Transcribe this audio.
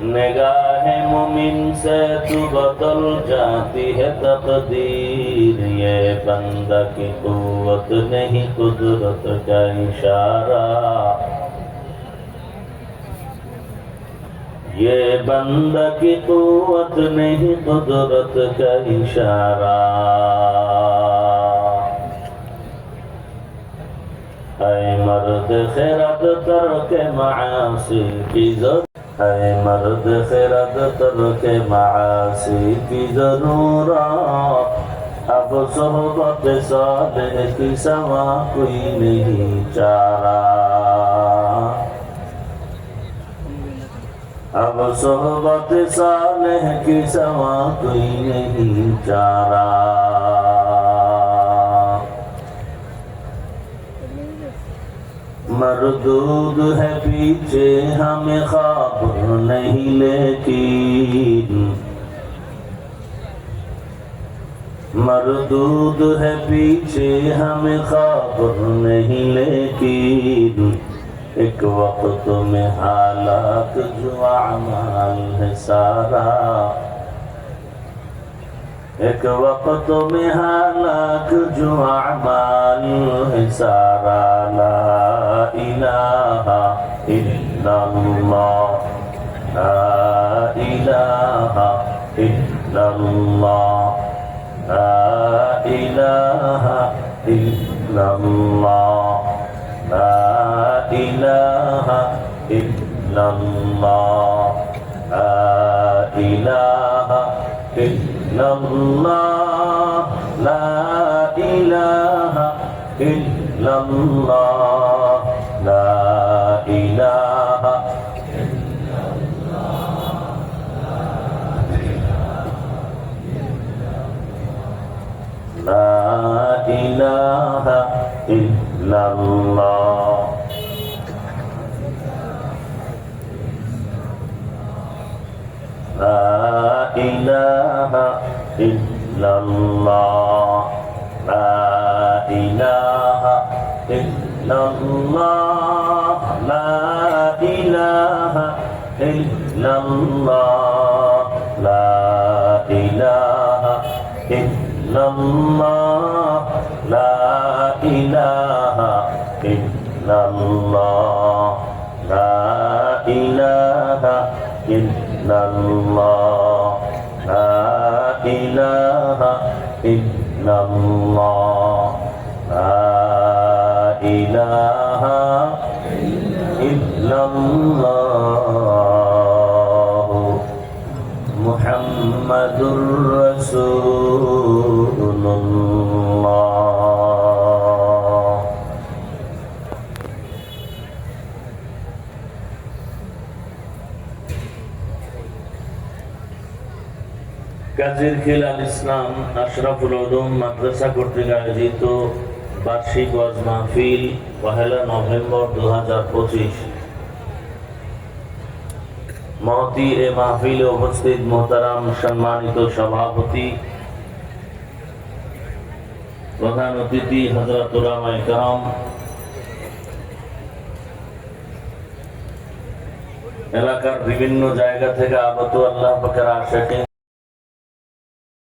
निगाह मुमिन से तू बदल जाती है तकदीर। ये बंदा की कुव्वत नहीं कुदरत का इशारा। ये बंदा की कुव्वत नहीं कुदरत का इशारा। ऐ मर्द खिरद तरके मासी की ऐ मर्द खिरद तरके मासी की जरूरत। अब सोहबत सालेह की समा कोई नहीं चारा। अब सोहबत सालेह की समा कोई नहीं चारा। मरदूद है पीछे हमें ख्वाब नहीं लेकिन। मरदूद है पीछे हमें ख्वाब नहीं लेकिन। एक वक्त में हालात जो अमाल है सारा। एक वक्त में हालात जो अमाल है सारा। ला इलाहा इल्लल्लाह ला इलाहा इल्लल्लाह ला इलाहा इल्लल्लाह ला इलाहा इल्लल्लाह ला इलाहा इल्लल्लाह ला इलाहा इल्लल्लाह ला इलाहा ला इलाहा इल्लल्लाह। ला इलाहा इल्लल्लाह ला इलाहा इल्लल्लाह ला इलाहा इल्लल्लाह ला इलाहा इल्लल्लाह ला इलाहा इल्लल्लाह ला इलाहा इल्लल्लाह ला इलाहा इल्लल्लाह ला इलाहा इल्लल्लाह मुहम्मदुर रसूलुल्लाह। কাজীর খিল আল ইসলাম আশরাফুল উলুম মাদ্রাসা কর্তৃক আয়োজিত বার্ষিক ওয়াজ মাহফিল ১ নভেম্বর ২০২৫। মহতি এ মাহফিলে উপস্থিত মোহতারাম সম্মানিত সভাপতি, প্রধান অতিথি হযরত উলামায়ে কেরাম, এলাকার বিভিন্ন জায়গা থেকে আগত আল্লাহ পাকের আশিকিন